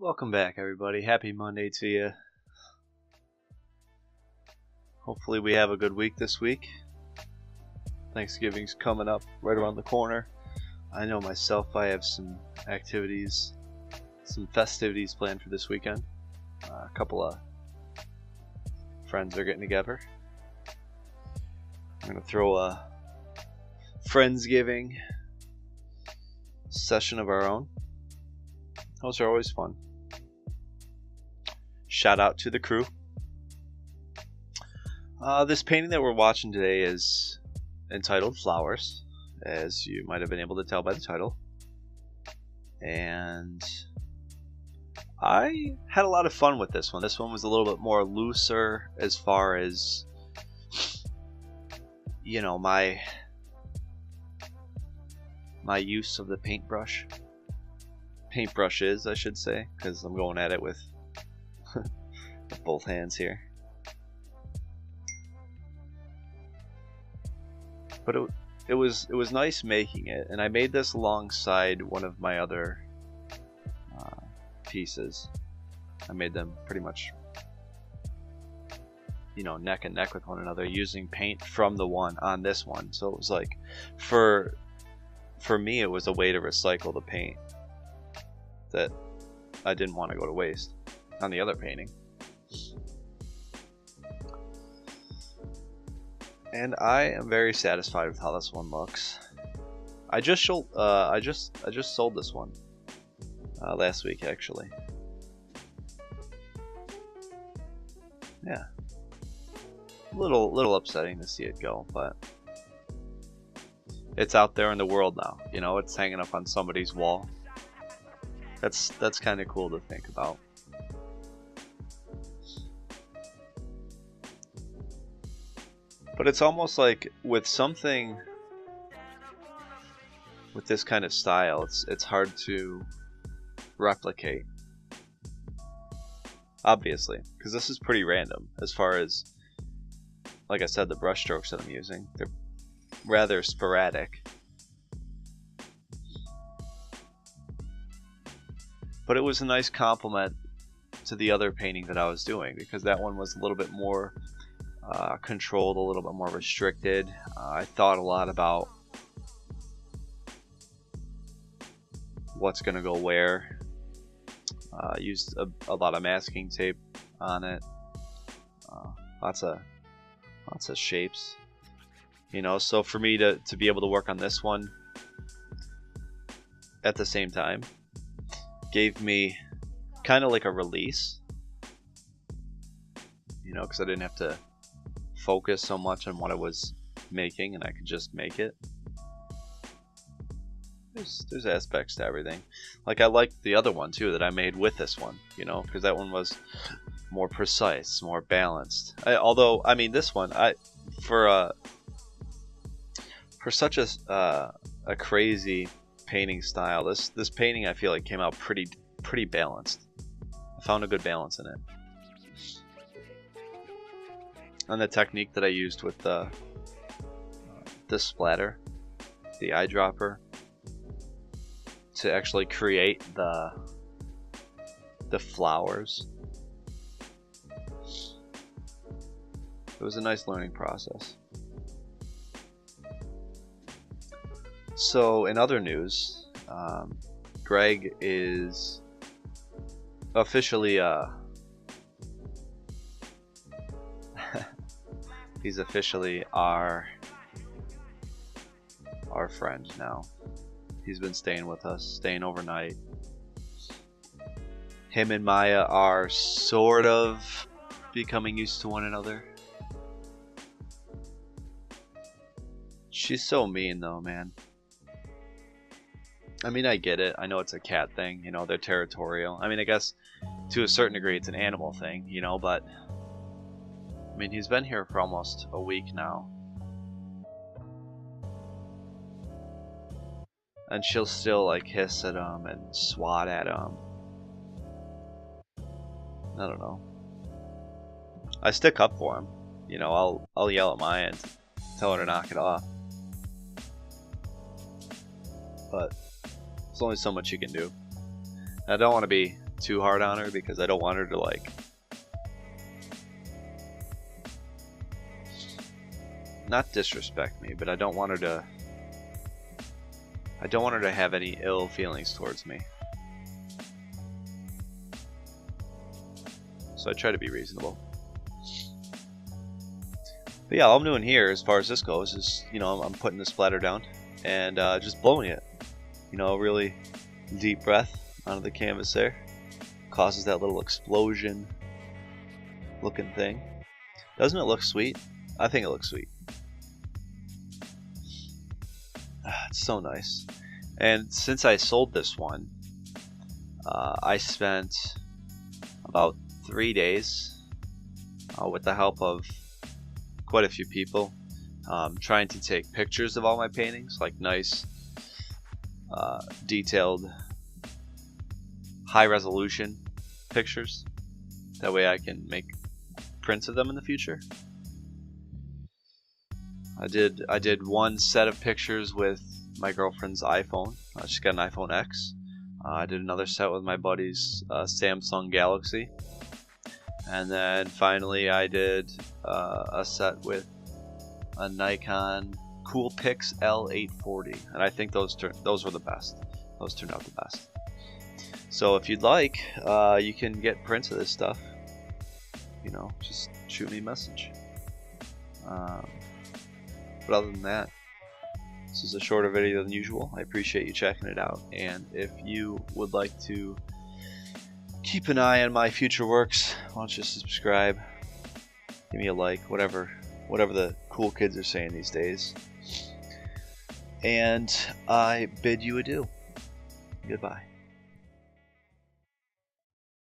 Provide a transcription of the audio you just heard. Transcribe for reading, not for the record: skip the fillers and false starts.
Welcome back, everybody. Happy Monday to you. Hopefully we have a good week this week. Thanksgiving's coming up right around the corner. I know myself, I have some activities, some festivities planned for this weekend. A couple of friends are getting together. I'm going to throw a Friendsgiving session of our own. Those are always fun. Shout out to the crew. This painting that we're watching today is entitled Flowers, as you might have been able to tell by the title. And I had a lot of fun with this one. This one was a little bit more looser as far as, you know, my use of the paintbrush. Paintbrushes, I should say, because I'm going at it with both hands here. But it was nice making it, and I made this alongside one of my other pieces. I made them pretty much, you know, neck and neck with one another, using paint from the one on this one. So it was like, for me, it was a way to recycle the paint that I didn't want to go to waste on the other painting. And I am very satisfied with how this one looks. I just sold this one last week, actually. Yeah, a little upsetting to see it go, but it's out there in the world now. You know, it's hanging up on somebody's wall. That's kind of cool to think about. But it's almost like with something with this kind of style, it's hard to replicate. Obviously, because this is pretty random as far as, like I said, the brush strokes that I'm using. They're rather sporadic. But it was a nice compliment to the other painting that I was doing, because that one was a little bit more controlled, a little bit more restricted. I thought a lot about what's going to go where. Used a lot of masking tape on it. Lots of shapes. You know, so for me to be able to work on this one at the same time gave me kind of like a release. You know, because I didn't have to focus so much on what I was making, and I could just make it. There's aspects to everything. Like, I liked the other one too that I made with this one, you know, because that one was more precise, more balanced. Although I mean, this one, for such a crazy painting style, this painting I feel like came out pretty balanced. I found a good balance in it. And the technique that I used with the splatter, the eyedropper, to actually create the flowers. It was a nice learning process. So in other news, Greg is officially he's officially our friend now. He's been staying with us, staying overnight. Him and Maya are sort of becoming used to one another. She's so mean though, man. I mean, I get it. I know it's a cat thing, you know, they're territorial. I mean, I guess to a certain degree it's an animal thing, you know, but I mean, he's been here for almost a week now. And she'll still like hiss at him and swat at him. I don't know. I stick up for him. You know, I'll yell at Maya and tell her to knock it off. But there's only so much you can do. I don't want to be too hard on her because I don't want her to like not disrespect me, but I don't want her to have any ill feelings towards me. So I try to be reasonable. But yeah, all I'm doing here as far as this goes is, you know, I'm putting the splatter down and just blowing it. You know, really deep breath onto the canvas there. Causes that little explosion looking thing. Doesn't it look sweet? I think it looks sweet. It's so nice. And since I sold this one, I spent about 3 days with the help of quite a few people trying to take pictures of all my paintings, like nice detailed high resolution pictures. That way I can make prints of them in the future. I did one set of pictures with my girlfriend's iPhone. She's got an iPhone X. I did another set with my buddy's Samsung Galaxy. And then finally I did a set with a Nikon Coolpix L840. And I think those were the best. Those turned out the best. So if you'd like, you can get prints of this stuff. You know, just shoot me a message. But other than that, this is a shorter video than usual. I appreciate you checking it out. And if you would like to keep an eye on my future works, why don't you subscribe, give me a like, whatever the cool kids are saying these days. And I bid you adieu. Goodbye.